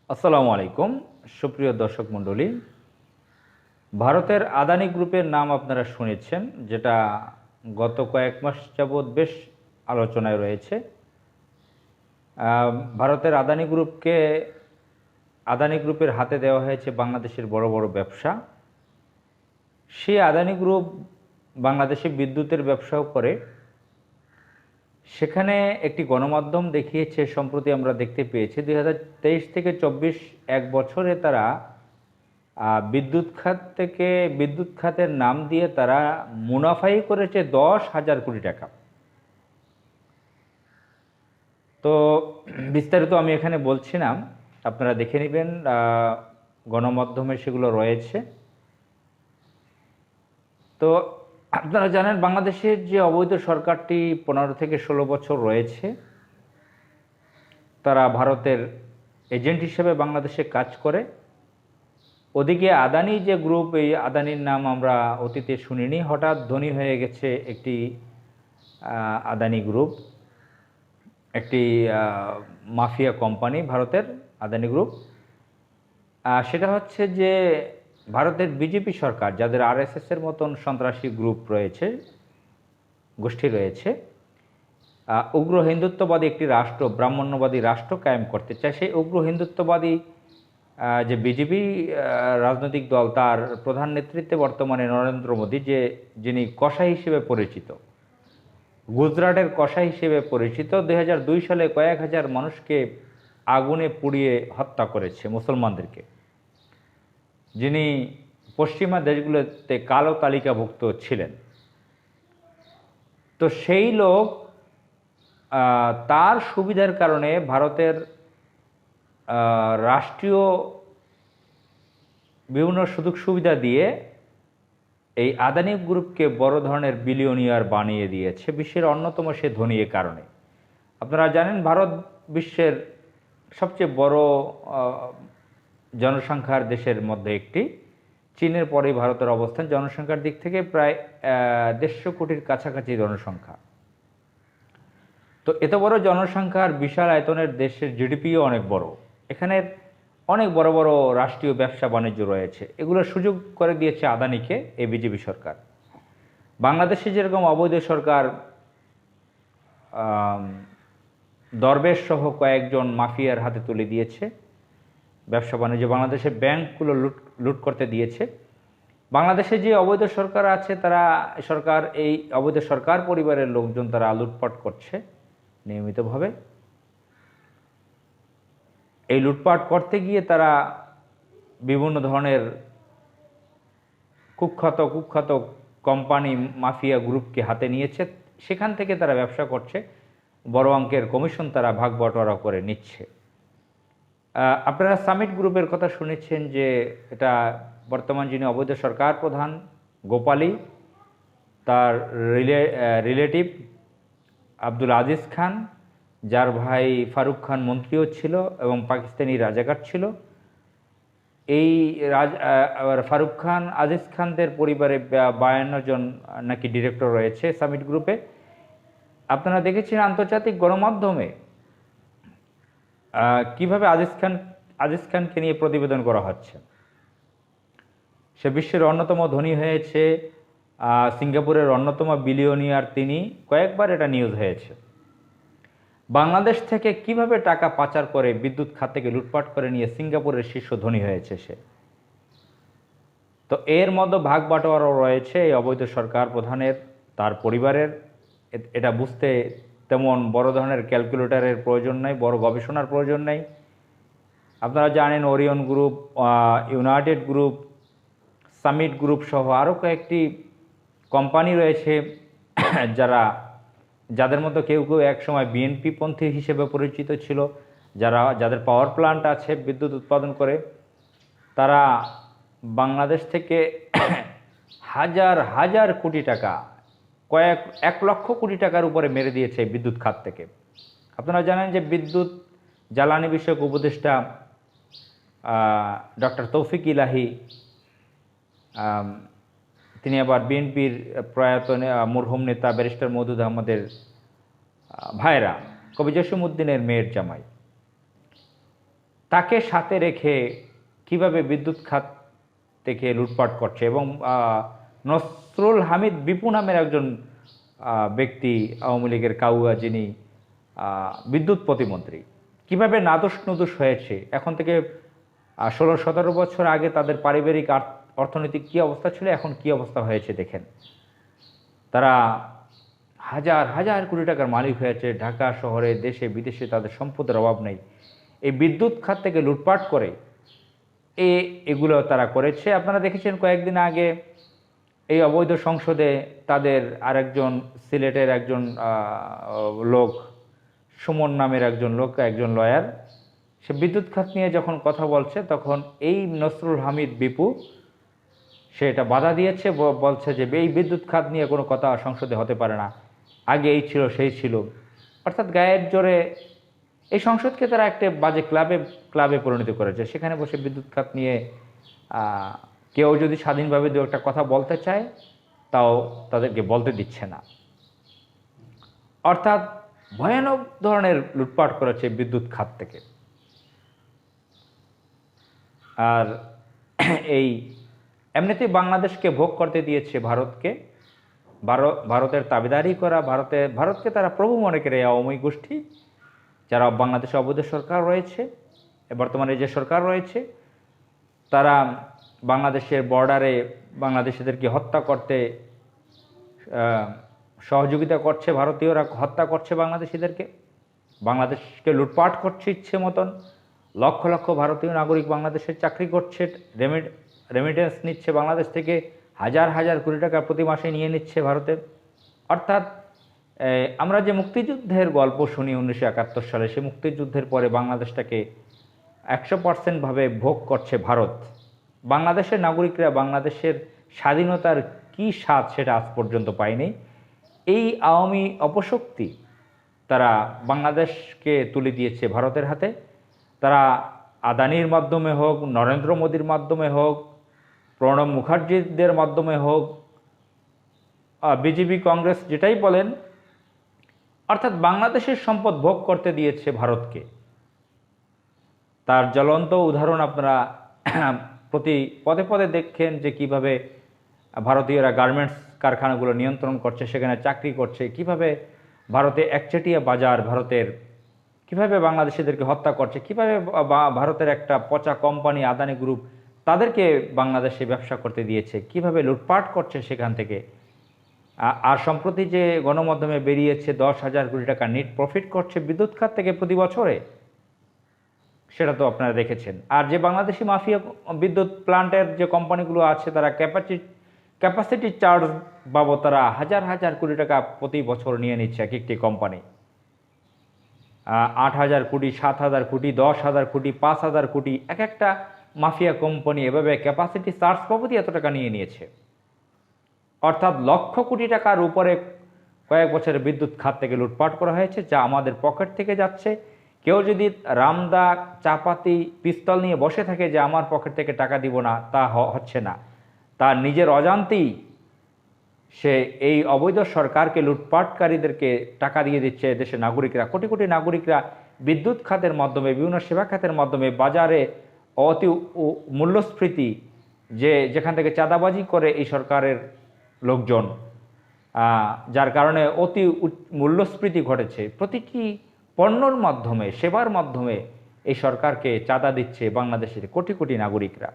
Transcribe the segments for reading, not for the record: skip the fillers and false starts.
আসসালামু আলাইকুম সুপ্রিয় দর্শক মণ্ডলী। ভারতের আদানি গ্রুপের নাম আপনারা শুনেছেন, যেটা গত কয়েক মাস যাবৎ বেশ আলোচনায় রয়েছে। ভারতের আদানি গ্রুপের হাতে দেওয়া হয়েছে বাংলাদেশের বড় বড় ব্যবসা। সেই আদানি গ্রুপ বাংলাদেশে বিদ্যুতের ব্যবসাও করে। সেখানে একটি গণমাধ্যম দেখিয়েছে, সম্প্রতি আমরা দেখতে পেয়েছি 2023 থেকে 24 এক বছরে তারা বিদ্যুৎ খাতের নাম দিয়ে তারা মুনাফাই করেছে 10,000 কোটি টাকা। তো বিস্তারিত আমি এখানে বলছি না, আপনারা দেখে নেবেন, গণমাধ্যমে সেগুলো রয়েছে। তো আপনারা জানেন বাংলাদেশের যে অবৈধ সরকারটি 15 থেকে 16 বছর রয়েছে, তারা ভারতের এজেন্ট হিসেবে বাংলাদেশে কাজ করে। ওদিকে আদানি যে গ্রুপ, এই আদানির নাম আমরা অতীতে শুনিনি, হঠাৎ ধনী হয়ে গেছে একটি আদানি গ্রুপ, একটি মাফিয়া কোম্পানি ভারতের আদানি গ্রুপ। সেটা হচ্ছে যে ভারতের বিজেপি সরকার, যাদের আরএসএসের মতন সন্ত্রাসী গ্রুপ রয়েছে, গোষ্ঠী রয়েছে, উগ্র হিন্দুত্ববাদী একটি রাষ্ট্র, ব্রাহ্মণ্যবাদী রাষ্ট্র কায়েম করতে চায়। সেই উগ্র হিন্দুত্ববাদী যে বিজেপি রাজনৈতিক দল, তার প্রধান নেতৃত্বে বর্তমানে নরেন্দ্র মোদী, যিনি কসাই হিসেবে পরিচিত, গুজরাটের কসাই হিসেবে পরিচিত, 2002 সালে কয়েক হাজার মানুষকে আগুনে পুড়িয়ে হত্যা করেছে, মুসলমানদেরকে, যিনি পশ্চিমা দেশগুলোতে কালো তালিকাভুক্ত ছিলেন। তো সেই লোক তার সুবিধার কারণে ভারতের রাষ্ট্রীয় বিভিন্ন সুযোগ সুবিধা দিয়ে এই আদানি গ্রুপকে বড় ধরনের বিলিয়নিয়ার বানিয়ে দিয়েছে, বিশ্বের অন্যতম সে ধনী এ কারণে। আপনারা জানেন ভারত বিশ্বের সবচেয়ে বড় জনসংখ্যার দেশের মধ্যে একটি। চীনের পরেই ভারতের অবস্থান জনসংখ্যার দিক থেকে, প্রায় 150 কোটির কাছাকাছি জনসংখ্যা। তো এত বড় জনসংখ্যার বিশাল আয়তনের দেশের জিডিপিও অনেক বড়। এখানের অনেক বড় বড় রাষ্ট্রীয় ব্যবসা বাণিজ্য রয়েছে, এগুলোর সুযোগ করে দিয়েছে আদানিকে এই বিজেপি সরকার। বাংলাদেশে যেরকম অবৈধ সরকার দরবেশ সহ কয়েকজন মাফিয়ার হাতে তুলে দিয়েছে ব্যবসা বাণিজ্য, বাংলাদেশের ব্যাংকগুলো লুট করতে দিয়েছে, বাংলাদেশে যে অবৈধ সরকার আছে এই অবৈধ সরকার পরিবারের লোকজন তারা লুটপাট করছে নিয়মিতভাবে। এই লুটপাট করতে গিয়ে তারা বিভিন্ন ধরনের কুখ্যাত কোম্পানি, মাফিয়া গ্রুপকে হাতে নিয়েছে, সেখান থেকে তারা ব্যবসা করছে, বড় অঙ্কের কমিশন তারা ভাগ বটোয়ারা করে নিচ্ছে। আপনারা সামিট গ্রুপের কথা শুনেছেন, যে এটা বর্তমান যিনি অবৈধ সরকার প্রধান গোপালী, তার রিলেটিভ আব্দুল আজিজ খান, যার ভাই ফারুক খান মন্ত্রীও ছিল এবং পাকিস্তানি রাজাকার ছিল। এই ফারুক খান, আজিজ খানদের পরিবারে 52 জন নাকি ডিরেক্টর রয়েছে সামিট গ্রুপে। আপনারা দেখেছেন আন্তর্জাতিক গণমাধ্যমে কিভাবে আজিজ খানকে নিয়ে প্রতিবেদন করা হচ্ছে। সে বিশ্বের অন্যতম ধনী হয়েছে, সিঙ্গাপুরের অন্যতম বিলিয়নিয়ার তিনি, কয়েকবার এটা নিউজ হয়েছে। বাংলাদেশ থেকে কিভাবে টাকা পাচার করে বিদ্যুৎ খাত থেকে লুটপাট করে নিয়ে সিঙ্গাপুরের শীর্ষ ধনী হয়েছে সে। তো এর মধ্যে ভাগ বাটোয়ারাও রয়েছে এই অবৈধ সরকার প্রধানের, তার পরিবারের। এটা বুঝতে তেমন বড় ধরনের ক্যালকুলেটরের প্রয়োজন নেই, বড় গবেষণার প্রয়োজন নেই। আপনারা জানেন Orion group, United group, summit group সহ আরও কয়েকটি কোম্পানি রয়েছে, যাদের মধ্যে কেউ কেউ একসময় বিএনপি পন্থী হিসেবে পরিচিত ছিল, যাদের পাওয়ার প্ল্যান্ট আছে বিদ্যুৎ উৎপাদন করে। তারা বাংলাদেশ থেকে হাজার হাজার কোটি টাকা, 1 লক্ষ কোটি টাকার উপরে মেরে দিয়েছে বিদ্যুৎ খাত থেকে। আপনারা জানেন যে বিদ্যুৎ জ্বালানি বিষয়ক উপদেষ্টা ডক্টর তৌফিক ইলাহি, তিনি আবার বিএনপির প্রয়াত মরহুম নেতা ব্যারিস্টার মওদুদ আহমদের ভাইরা, কবি জসিম উদ্দিনের মেয়ের জামাই। তাকে সাথে রেখে কিভাবে বিদ্যুৎ খাত থেকে লুটপাট করছে। এবং নসরুল হামিদ বিপু নামের একজন ব্যক্তি, আওয়ামী লীগের কাউয়া, যিনি বিদ্যুৎ প্রতিমন্ত্রী, কিভাবে নাদোষ নুদোষ হয়েছে। এখন থেকে 16-17 বছর আগে তাদের পারিবারিক অর্থনৈতিক কী অবস্থা ছিল, এখন কি অবস্থা হয়েছে দেখেন। তারা হাজার হাজার কোটি টাকার মালিক হয়েছে। ঢাকা শহরে, দেশে বিদেশে তাদের সম্পদের অভাব নেই। এই বিদ্যুৎ খাত থেকে লুটপাট করে এগুলো তারা করেছে। আপনারা দেখেছেন কয়েকদিন আগে এই অবৈধ সংসদে তাদের আরেকজন সিলেটের একজন লোক, সুমন নামের একজন লোক, একজন লয়ার, সে বিদ্যুৎ খাত নিয়ে যখন কথা বলছে তখন এই নসরুল হামিদ বিপু সে এটা বাধা দিয়েছে, বলছে যে এই বিদ্যুৎ খাত নিয়ে কোনো কথা সংসদে হতে পারে না, আগে এই ছিল সেই ছিল। অর্থাৎ গায়ের জোরে এই সংসদকে তারা একটা বাজে ক্লাবে পরিণত করেছে। সেখানে বসে বিদ্যুৎ খাত নিয়ে কেউ যদি স্বাধীনভাবে দু একটা কথা বলতে চায় তাও তাদেরকে বলতে দিচ্ছে না। অর্থাৎ ভয়ানক ধরনের লুটপাট করেছে বিদ্যুৎ খাত থেকে। আর এই এমনিতেই বাংলাদেশকে ভোগ করতে দিয়েছে ভারতকে। ভারতের তাবেদারি করা, ভারতকে তারা প্রভু মনে করে আওয়ামী গোষ্ঠী, যারা বাংলাদেশে অবৈধ সরকার রয়েছে, বর্তমানে যে সরকার রয়েছে, তারা বাংলাদেশের বর্ডারে বাংলাদেশিদেরকে হত্যা করতে সহযোগিতা করছে। ভারতীয়রা হত্যা করছে বাংলাদেশিদেরকে, বাংলাদেশকে লুটপাট করছে ইচ্ছে মতন। লক্ষ লক্ষ ভারতীয় নাগরিক বাংলাদেশের চাকরি করছে, রেমিটেন্স নিচ্ছে বাংলাদেশ থেকে, হাজার হাজার কোটি টাকা প্রতি মাসে নিয়ে নিচ্ছে ভারতে। অর্থাৎ আমরা যে মুক্তিযুদ্ধের গল্প শুনি 1971 সালে, সে মুক্তিযুদ্ধের পরে বাংলাদেশটাকে 100% ভোগ করছে ভারত। বাংলাদেশের নাগরিকরা বাংলাদেশের স্বাধীনতার কী স্বাদ সেটা আজ পর্যন্ত পায়নি। এই আওয়ামী অপশক্তি তারা বাংলাদেশকে তুলে দিয়েছে ভারতের হাতে। তারা আদানির মাধ্যমে হোক, নরেন্দ্র মোদীর মাধ্যমে হোক, প্রণব মুখার্জিদের মাধ্যমে হোক, বিজেপি কংগ্রেস যেটাই বলেন, অর্থাৎ বাংলাদেশের সম্পদ ভোগ করতে দিয়েছে ভারতকে। তার জ্বলন্ত উদাহরণ আপনারা প্রতি পদে পদে দেখেন যে কিভাবে ভারতীয়রা গার্মেন্টস কারখানাগুলো নিয়ন্ত্রণ করছে, সেখানে চাকরি করছে, কিভাবে ভারতে একচেটিয়া বাজার, ভারতের কিভাবে বাংলাদেশিদেরকে হত্যা করছে, কিভাবে ভারতের একটা পচা কোম্পানি আদানি গ্রুপ তাদেরকে বাংলাদেশে ব্যবসা করতে দিয়েছে, কিভাবে লুটপাট করছে সেখান থেকে। আর সম্প্রতি যে গণমাধ্যমে বেরিয়েছে 10,000 কোটি টাকা নেট প্রফিট করছে বিদ্যুৎ খাত থেকে প্রতি বছরে, সেটা তো আপনারা দেখেছেন। আর যে বাংলাদেশি মাফিয়া বিদ্যুৎ প্লান্টের যে কোম্পানিগুলো আছে, তারা ক্যাপাসিটি চার্জ বাবদ তারা হাজার হাজার কোটি টাকা প্রতি বছর নিয়ে নিচ্ছে এক একটি কোম্পানি। 8,000 কোটি, 7,000 কোটি, 10,000 কোটি, 5,000 কোটি, এক একটা মাফিয়া কোম্পানি এভাবে ক্যাপাসিটি চার্জ বাবদই এত টাকা নিয়ে নিয়েছে। অর্থাৎ লক্ষ কোটি টাকার উপরে কয়েক বছরে বিদ্যুৎ খাত থেকে লুটপাট করা হয়েছে, যা আমাদের পকেট থেকে যাচ্ছে। কেউ যদি রামদা, চাপাতি, পিস্তল নিয়ে বসে থাকে যে আমার পকেট থেকে টাকা দিব না, তা হচ্ছে না। তার নিজের অজান্তেই সে এই অবৈধ সরকারকে, লুটপাটকারীদেরকে টাকা দিয়ে দিচ্ছে। দেশের নাগরিকরা, কোটি কোটি নাগরিকরা বিদ্যুৎ খাতের মাধ্যমে, বিভিন্ন সেবা খাতের মাধ্যমে, বাজারে অতি মূল্যস্ফীতি, যেখান থেকে চাঁদাবাজি করে এই সরকারের লোকজন, যার কারণে অতি মূল্যস্ফীতি ঘটেছে। প্রতিটি পণ্যর মাধ্যমে, সেবার মাধ্যমে এই সরকারকে চাঁদা দিচ্ছে বাংলাদেশের কোটি কোটি নাগরিকরা।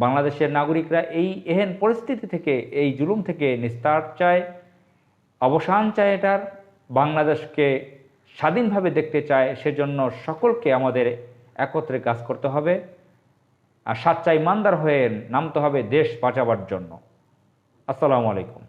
বাংলাদেশের নাগরিকরা এই এহেন পরিস্থিতি থেকে, এই জুলুম থেকে নিস্তার চায়, অবসান চায় এটার। বাংলাদেশকে স্বাধীনভাবে দেখতে চায়। সেজন্য সকলকে আমাদের একত্রে কাজ করতে হবে আর সাচ্চা ইমানদার হয়ে নামতে হবে দেশ বাঁচাবার জন্য। আসসালামু আলাইকুম।